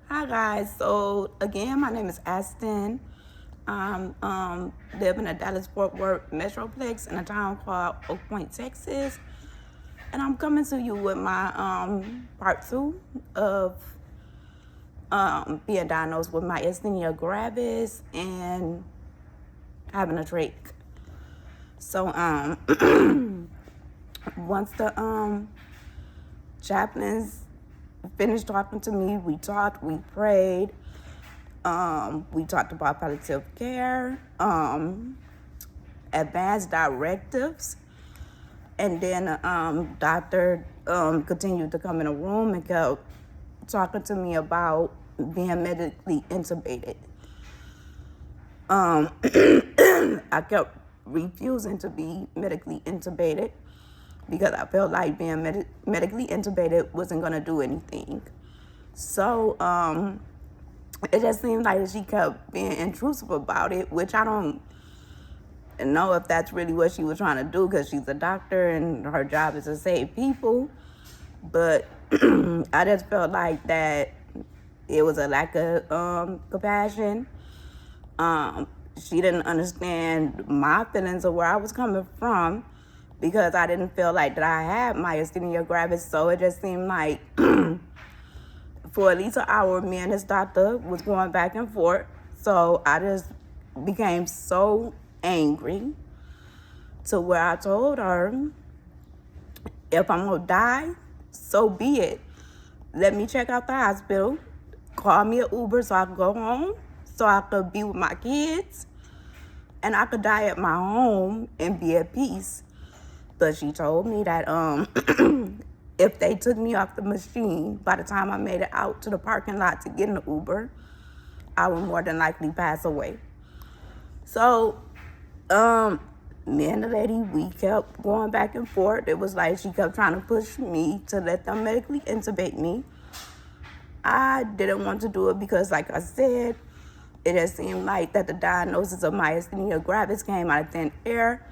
Hi guys. So again, my name is Aston. I'm live in the Dallas-Fort Worth Metroplex in a town called Oak Point, Texas, and I'm coming to you with my part two of being diagnosed with Myasthenia Gravis and having a trach. So once the chaplains finished talking to me, we talked, we prayed. We talked about palliative care, advanced directives, and then doctor continued to come in a room and kept talking to me about being medically intubated. I kept refusing to be medically intubated because I felt like being medically intubated wasn't going to do anything. So it just seemed like she kept being intrusive about it, which I don't know if that's really what she was trying to do, because she's a doctor and her job is to save people. But I just felt like that it was a lack of compassion. She didn't understand my feelings or where I was coming from, because I didn't feel like that I had myasthenia gravis. So it just seemed like for at least an hour, me and this doctor was going back and forth. So I just became so angry to where I told her, if I'm gonna die, so be it. Let me check out the hospital, call me an Uber so I could go home, so I could be with my kids, and I could die at my home and be at peace. But she told me that if they took me off the machine, by the time I made it out to the parking lot to get in the Uber, I would more than likely pass away. So, me and the lady, we kept going back and forth. It was like she kept trying to push me to let them medically intubate me. I didn't want to do it because, like I said, it just seemed like that the diagnosis of myasthenia gravis came out of thin air.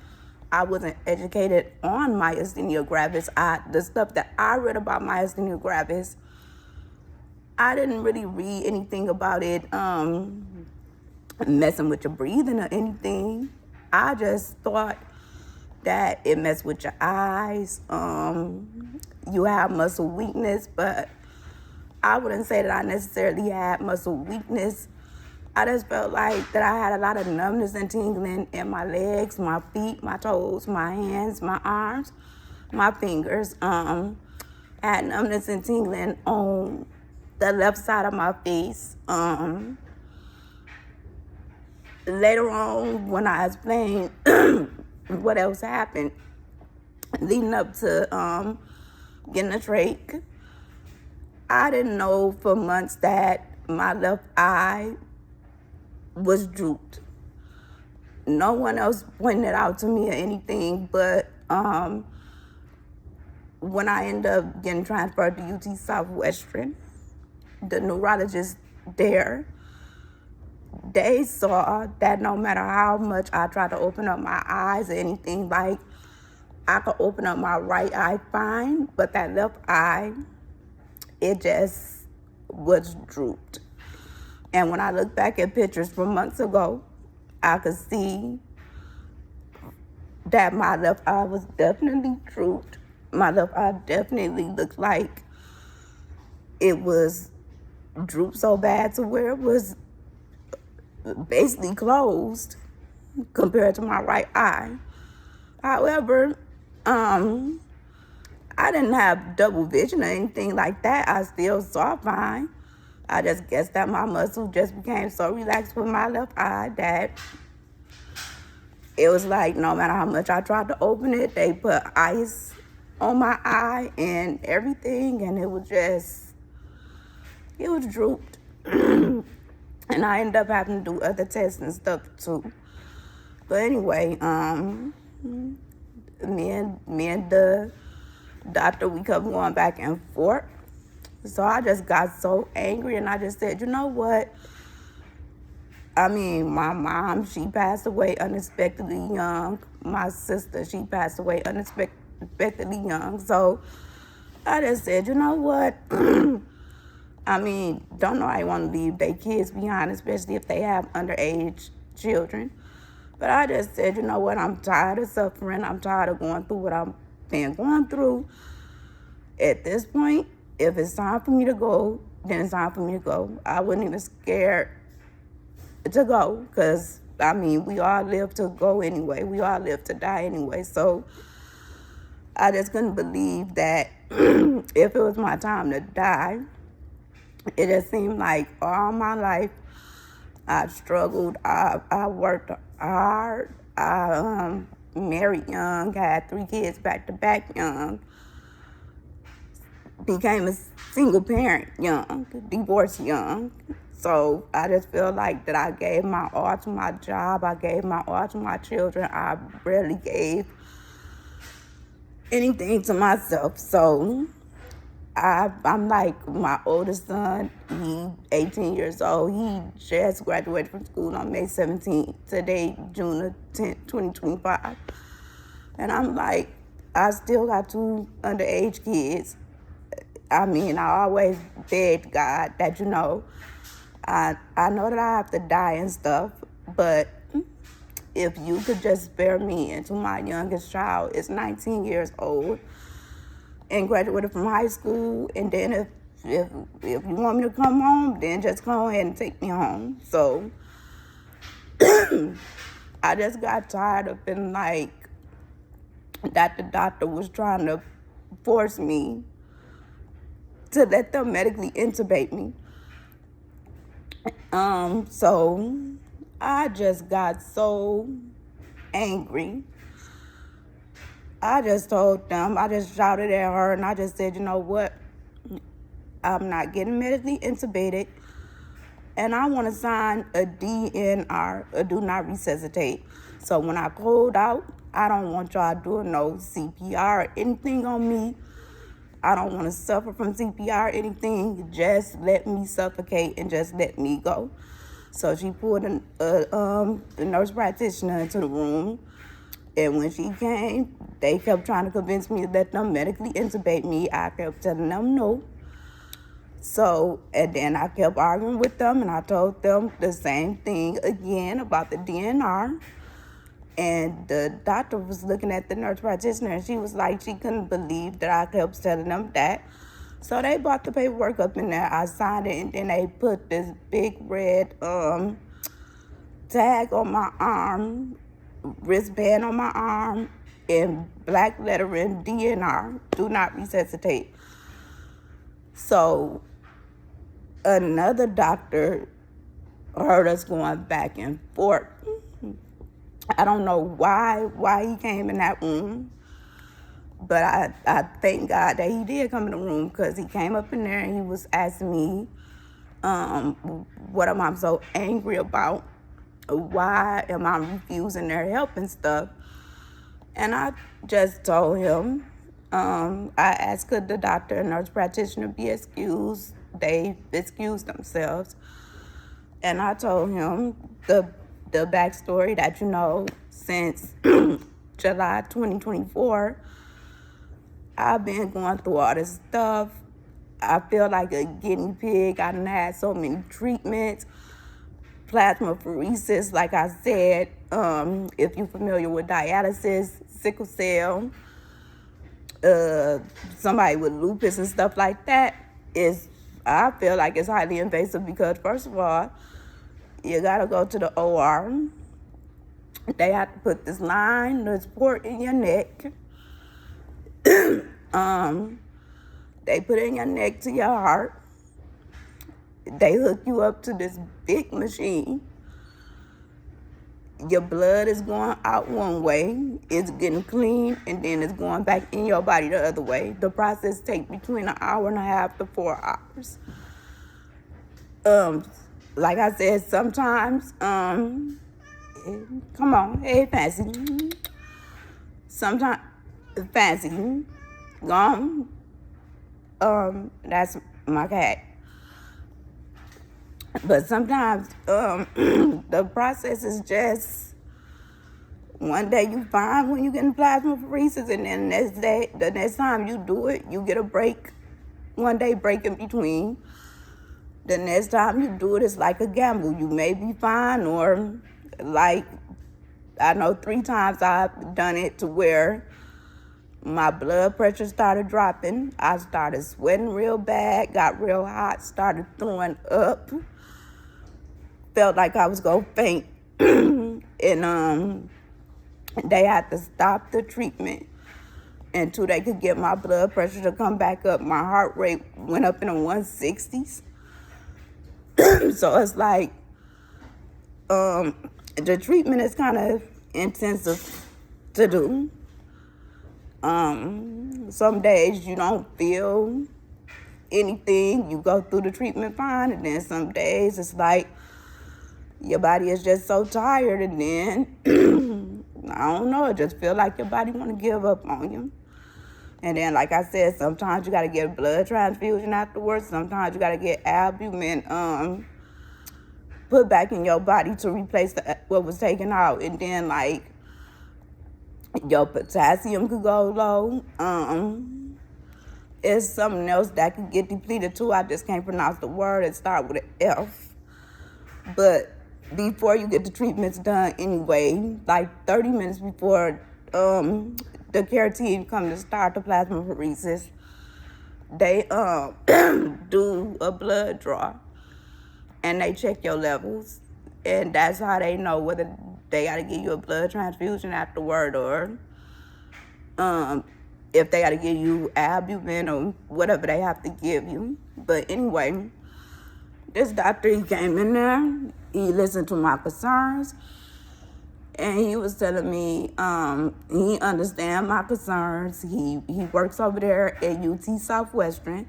I wasn't educated on myasthenia gravis. The stuff that I read about myasthenia gravis, I didn't really read anything about it messing with your breathing or anything. I just thought that it messed with your eyes. You have muscle weakness, but I wouldn't say that I necessarily had muscle weakness. I just felt like that I had a lot of numbness and tingling in my legs, my feet, my toes, my hands, my arms, my fingers. I had numbness and tingling on the left side of my face. Later on, when I explained what else happened leading up to getting a trach, I didn't know for months that my left eye was drooped. No one else pointed it out to me or anything, but when I ended up getting transferred to UT Southwestern, the neurologist there, they saw that no matter how much I tried to open up my eyes or anything, like I could open up my right eye fine, but that left eye, it just was drooped. And when I look back at pictures from months ago, I could see that my left eye was definitely drooped. My left eye definitely looked like it was drooped so bad to where it was basically closed compared to my right eye. However, I didn't have double vision or anything like that. I still saw fine. I just guess that my muscle just became so relaxed with my left eye that it was like no matter how much I tried to open it, they put ice on my eye and everything, and it was drooped. And I ended up having to do other tests and stuff too. But anyway, me and the doctor, we kept going back and forth. So I just got so angry, and I just said, you know what? I mean, my mom, she passed away unexpectedly young. My sister, she passed away unexpectedly young. So I just said, you know what? I mean, don't nobody want to leave their kids behind, especially if they have underage children. But I just said, you know what, I'm tired of suffering. I'm tired of going through what I'm been going through. At this point, if it's time for me to go, then it's time for me to go. I wasn't even scared to go because, I mean, we all live to go anyway. We all live to die anyway. So I just couldn't believe that if it was my time to die, it just seemed like all my life I struggled. I worked hard. I married young, had 3 kids back to back young, became a single parent young, divorced young. So I just feel like that I gave my all to my job. I gave my all to my children. I barely gave anything to myself. So I'm like my oldest son, he 18 years old. He just graduated from school on May 17th. Today, June the 10th, 2025. And I'm like, I still got 2 underage kids. I mean, I always begged God that, you know, I know that I have to die and stuff, but if you could just spare me. And to my youngest child is 19 years old and graduated from high school. And then if you want me to come home, then just go ahead and take me home. So I just got tired of feeling like that the doctor was trying to force me to let them medically intubate me. So I just got so angry. I just told them, I just shouted at her, and I just said, you know what? I'm not getting medically intubated, and I want to sign a DNR, a do not resuscitate. So when I pulled out, I don't want y'all doing no CPR or anything on me. I don't want to suffer from CPR or anything. Just let me suffocate and just let me go. So she pulled the nurse practitioner into the room. And when she came, they kept trying to convince me to let them medically intubate me. I kept telling them no. So, and then I kept arguing with them, and I told them the same thing again about the DNR. And the doctor was looking at the nurse practitioner, and she was like, she couldn't believe that I kept telling them that. So they brought the paperwork up in there. I signed it, and then they put this big red tag on my arm, wristband on my arm, in black lettering, DNR, do not resuscitate. So another doctor heard us going back and forth. I don't know why he came in that room, but I thank God that he did come in the room, because he came up in there and he was asking me, what am I so angry about? Why am I refusing their help and stuff? And I just told him, I asked could the doctor and nurse practitioner be excused. They excused themselves. And I told him the backstory that, you know, since July 2024, I've been going through all this stuff. I feel like a guinea pig. I done had so many treatments. Plasma pheresis, like I said, if you're familiar with dialysis, sickle cell, somebody with lupus and stuff like that, I feel like it's highly invasive because, first of all, you gotta go to the OR. They have to put this line, this port in your neck. They put it in your neck to your heart. They hook you up to this big machine. Your blood is going out one way, it's getting clean, and then it's going back in your body the other way. The process takes between an hour and a half to 4 hours. Like I said, sometimes, come on, hey, Fancy. Sometimes, Fancy, gone. That's my cat. But sometimes the process is just, one day you fine when you getting plasma pheresis, and then the next time you do it, you get a break, 1 day break in between. The next time you do it, it's like a gamble. You may be fine, or like, I know 3 times I've done it to where my blood pressure started dropping. I started sweating real bad, got real hot, started throwing up, felt like I was going to faint. And they had to stop the treatment until they could get my blood pressure to come back up. My heart rate went up in the 160s. So it's like, the treatment is kind of intensive to do. Some days you don't feel anything, you go through the treatment fine, and then some days it's like your body is just so tired, and then I don't know, it just feel like your body want to give up on you. And then, like I said, sometimes you got to get a blood transfusion afterwards. Sometimes you got to get albumin put back in your body to replace what was taken out. And then, like, your potassium could go low. It's something else that could get depleted too. I just can't pronounce the word. It starts with an F. But before you get the treatments done anyway, like 30 minutes before the care team come to start the plasmapheresis, they do a blood draw and they check your levels, and that's how they know whether they got to give you a blood transfusion afterward, or if they got to give you albumin or whatever they have to give you. But anyway, this doctor, he came in there, he listened to my concerns, and he was telling me he understands my concerns. He works over there at UT Southwestern,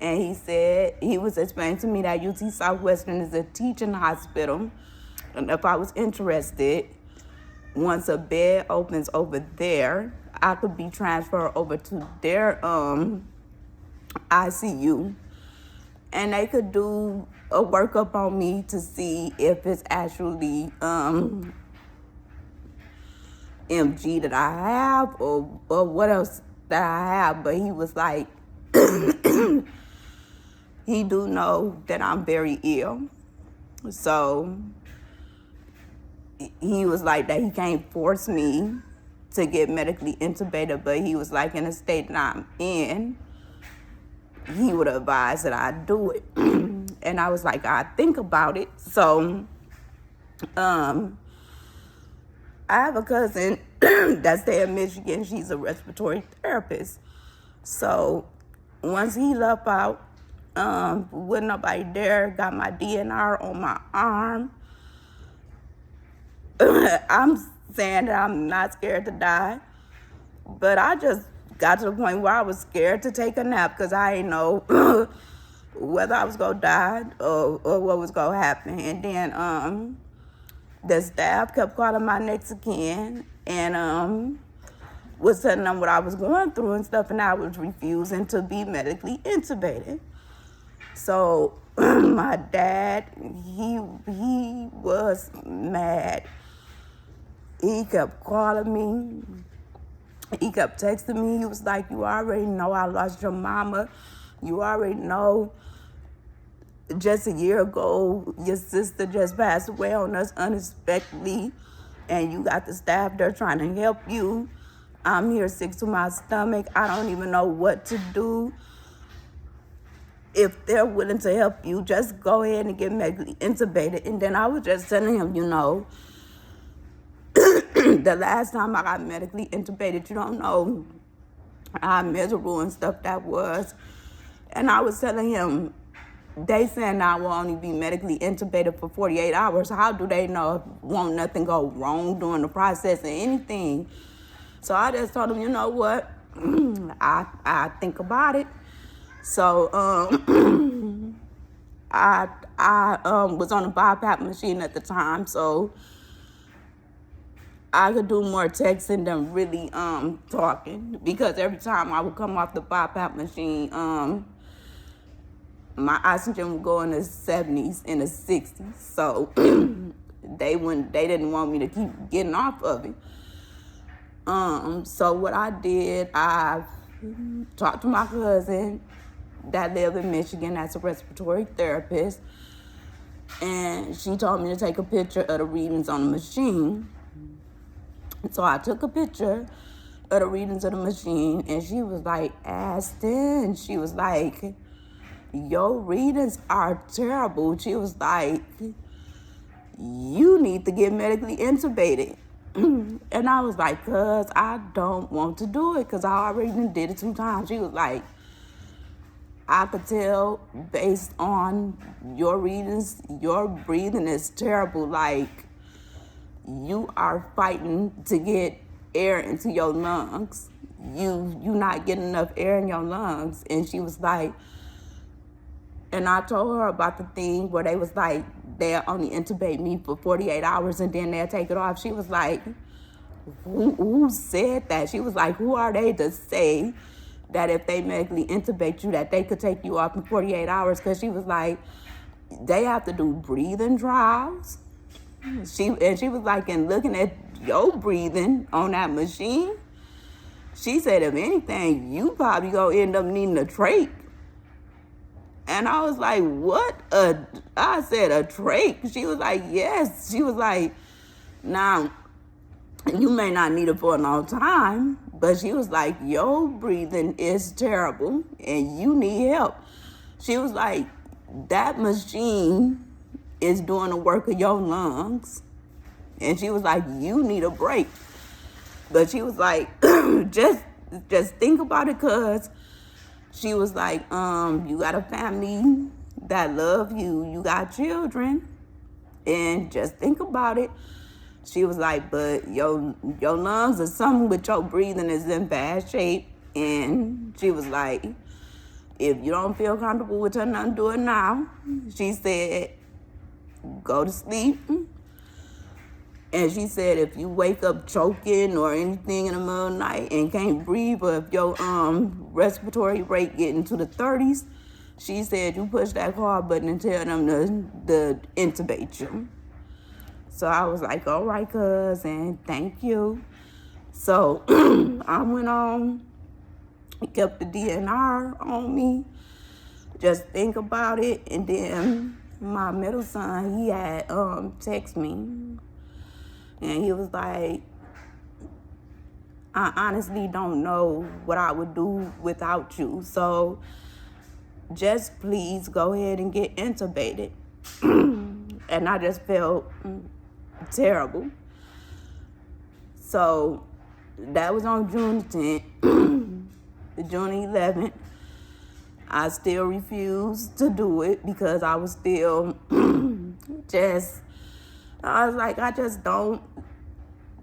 and he said, he was explaining to me that UT Southwestern is a teaching hospital, and if I was interested, once a bed opens over there, I could be transferred over to their ICU, and they could do a workup on me to see if it's actually MG that I have, or what else that I have. But he was like, he do know that I'm very ill. So he was like that he can't force me to get medically intubated, but he was like, in the state that I'm in, he would advise that I do it. And I was like, I think about it. So I have a cousin that's there in Michigan. She's a respiratory therapist. So once he left out, with nobody there, got my DNR on my arm. I'm saying that I'm not scared to die, but I just got to the point where I was scared to take a nap because I didn't know whether I was going to die or what was going to happen. And then the staff kept calling my next of kin and was telling them what I was going through and stuff, and I was refusing to be medically intubated. So my dad, he was mad. He kept calling me. He kept texting me. He was like, you already know I lost your mama. You already know just a year ago, your sister just passed away on us unexpectedly, and you got the staff there trying to help you. I'm here sick to my stomach. I don't even know what to do. If they're willing to help you, just go ahead and get medically intubated. And then I was just telling him, you know, the last time I got medically intubated, you don't know how miserable and stuff that was. And I was telling him, they saying I will only be medically intubated for 48 hours. How do they know if won't nothing go wrong during the process or anything? So I just told him, you know what, I think about it. So I was on a BiPAP machine at the time, so I could do more texting than really talking, because every time I would come off the BiPAP machine, my oxygen would go in the 70s, in the 60s. So they didn't want me to keep getting off of it. So what I did, I talked to my cousin. that live in Michigan that's a respiratory therapist. And she told me to take a picture of the readings on the machine. So I took a picture of the readings of the machine, and she was like, Aston, she was like, your readings are terrible. She was like, you need to get medically intubated. And I was like, cuz I don't want to do it because I already did it 2 times. She was like, I could tell based on your readings, your breathing is terrible. Like, you are fighting to get air into your lungs. You not getting enough air in your lungs. And she was like, and I told her about the thing where they was like, they'll only intubate me for 48 hours and then they'll take it off. She was like, who said that? She was like, who are they to say that if they medically intubate you, that they could take you off in 48 hours? Because she was like, they have to do breathing trials. She was like, and looking at your breathing on that machine, she said, if anything, you probably gonna end up needing a trach. And I was like, what? I said, a trach? She was like, yes. She was like, now, you may not need it for a long time, but she was like, your breathing is terrible and you need help. She was like, that machine is doing the work of your lungs. And she was like, you need a break. But she was like, just think about it, cuz she was like, you got a family that love you. You got children. And just think about it. She was like, but your lungs or something with your breathing is in bad shape. And she was like, if you don't feel comfortable with her not doing it now, she said, go to sleep. And she said, if you wake up choking or anything in the middle of the night and can't breathe, or if your respiratory rate get into the 30s, she said, you push that call button and tell them to intubate you. So I was like, all right, cuz, and thank you. So I went on, kept the DNR on me, just think about it. And then my middle son, he had text me. And he was like, I honestly don't know what I would do without you. So just please go ahead and get intubated. And I just felt terrible. So that was on June 10th. June 11th, I still refused to do it because I was still I was like, I just don't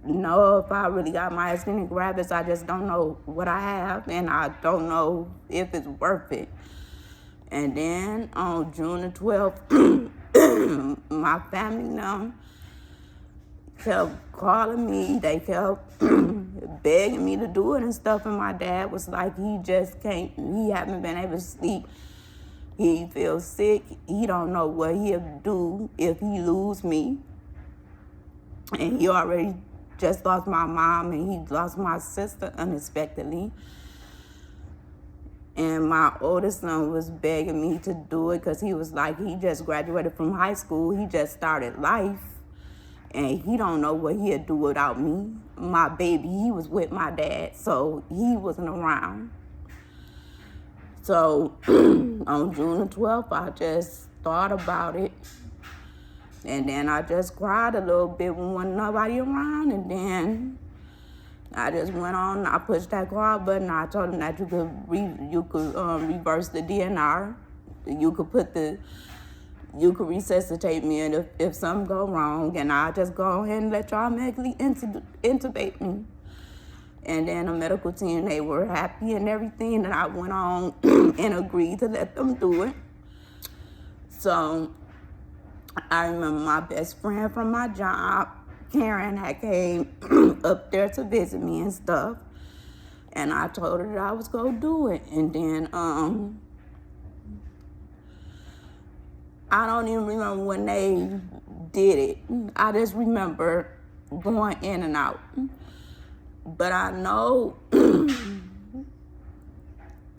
know if I really got Myasthenia Gravis. I just don't know what I have, and I don't know if it's worth it. And then on June the 12th, my family now kept calling me. They kept begging me to do it and stuff. And my dad was like, he just can't, he haven't been able to sleep. He feels sick. He don't know what he'll do if he lose me. And he already just lost my mom, and he lost my sister unexpectedly. And my oldest son was begging me to do it because he was like, he just graduated from high school. He just started life. And he don't know what he'd do without me. My baby, he was with my dad, so he wasn't around. So on June the 12th, I just thought about it. And then I just cried a little bit when wasn't nobody around. And then I just went on. I pushed that call button. I told him that you could reverse the DNR. You could resuscitate me, and if something go wrong, and I'll just go ahead and let y'all medically intubate me. And then the medical team, they were happy and everything, and I went on and agreed to let them do it. So I remember my best friend from my job, Karen, had came up there to visit me and stuff. And I told her that I was going to do it. And then I don't even remember when they did it. I just remember going in and out. But I know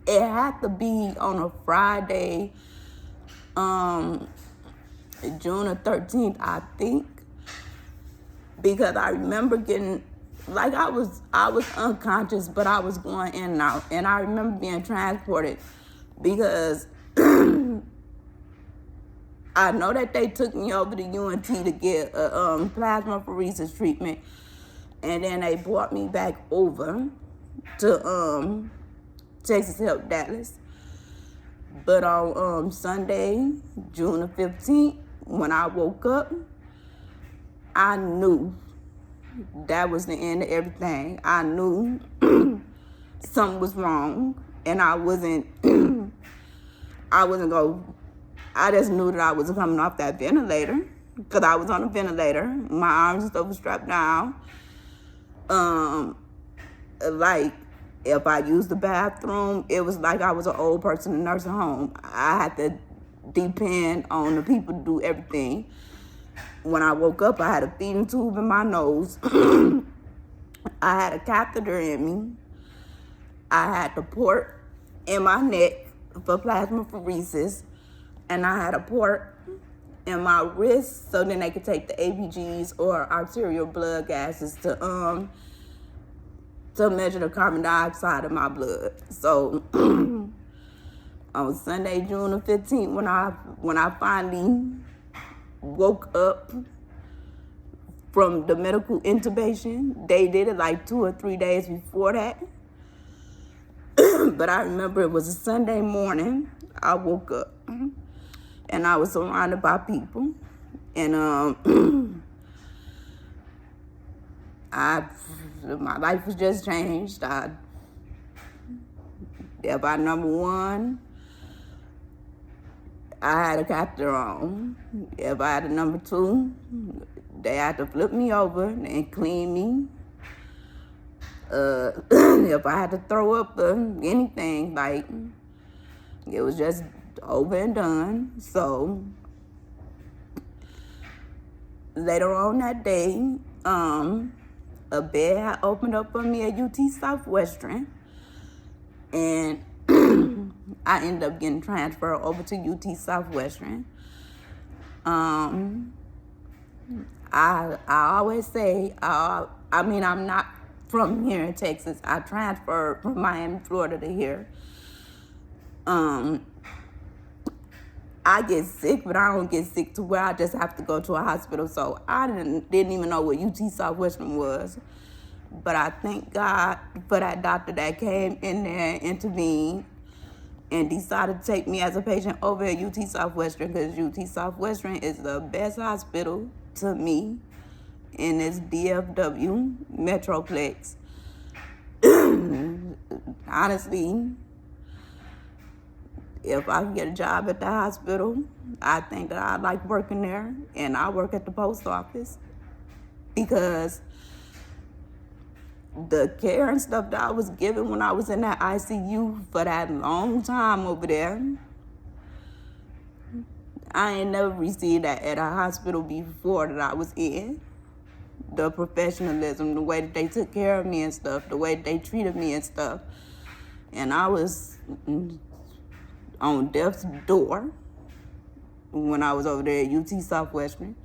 it had to be on a Friday, June the 13th, I think, because I remember getting, like, I was unconscious, but I was going in and out, and I remember being transported because I know that they took me over to UNT to get a plasma pheresis treatment, and then they brought me back over to Texas Health Dallas. But on Sunday, June the 15th, when I woke up, I knew that was the end of everything. I knew something was wrong, and I wasn't I just knew that I was coming off that ventilator, because I was on a ventilator. My arms and stuff was strapped down. Like, if I used the bathroom, it was like I was an old person in a nursing home. I had to depend on the people to do everything. When I woke up, I had a feeding tube in my nose. I had a catheter in me. I had the port in my neck for plasma pheresis. And I had a port in my wrist so then they could take the ABGs or arterial blood gases to measure the carbon dioxide in my blood. So on Sunday, June the 15th, when I finally woke up from the medical intubation, they did it like 2 or 3 days before that. But I remember it was a Sunday morning. I woke up and I was surrounded by people, and my life was just changed. By number one, I had a catheter on. If I had a number two, they had to flip me over and clean me. If I had to throw up or anything, like, it was just over and done. So later on that day, a bed had opened up for me at UT Southwestern, and I ended up getting transferred over to UT Southwestern. I always say, I'm not from here in Texas. I transferred from Miami, Florida to here. I get sick, but I don't get sick to where I just have to go to a hospital. So I didn't even know what UT Southwestern was. But I thank God for that doctor that came in there and intervened and decided to take me as a patient over at UT Southwestern, because UT Southwestern is the best hospital to me in this DFW Metroplex. Honestly, if I can get a job at the hospital, I think that I like working there, and I work at the post office, because the care and stuff that I was given when I was in that ICU for that long time over there, I ain't never received that at a hospital before that I was in. The professionalism, the way that they took care of me and stuff, the way that they treated me and stuff. And I was on death's door when I was over there at UT Southwestern.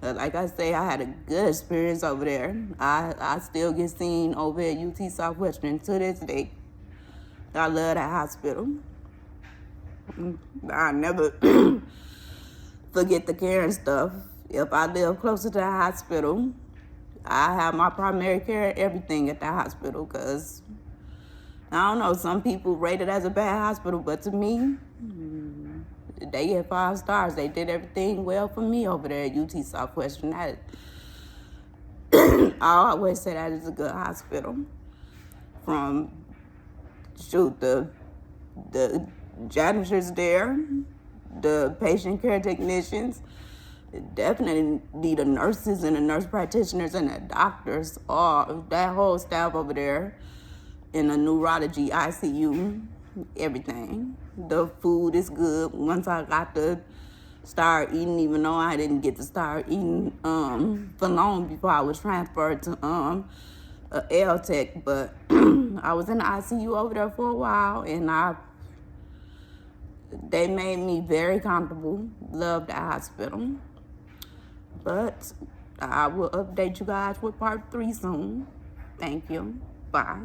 Like I say, I had a good experience over there. I still get seen over at UT Southwestern to this day. I love that hospital. I never forget the care and stuff. If I live closer to the hospital, I have my primary care and everything at the hospital, because I don't know, some people rate it as a bad hospital, but to me, they get 5 stars. They did everything well for me over there at UT Southwestern. I always say that is a good hospital. From, the janitors there, the patient care technicians, definitely the nurses and the nurse practitioners and the doctors, all that whole staff over there in the neurology ICU, everything. The food is good. Once I got to start eating, even though I didn't get to start eating for long before I was transferred to a L tech, but I was in the ICU over there for a while, and they made me very comfortable. Loved the hospital. But I will update you guys with part 3 soon. Thank you. Bye.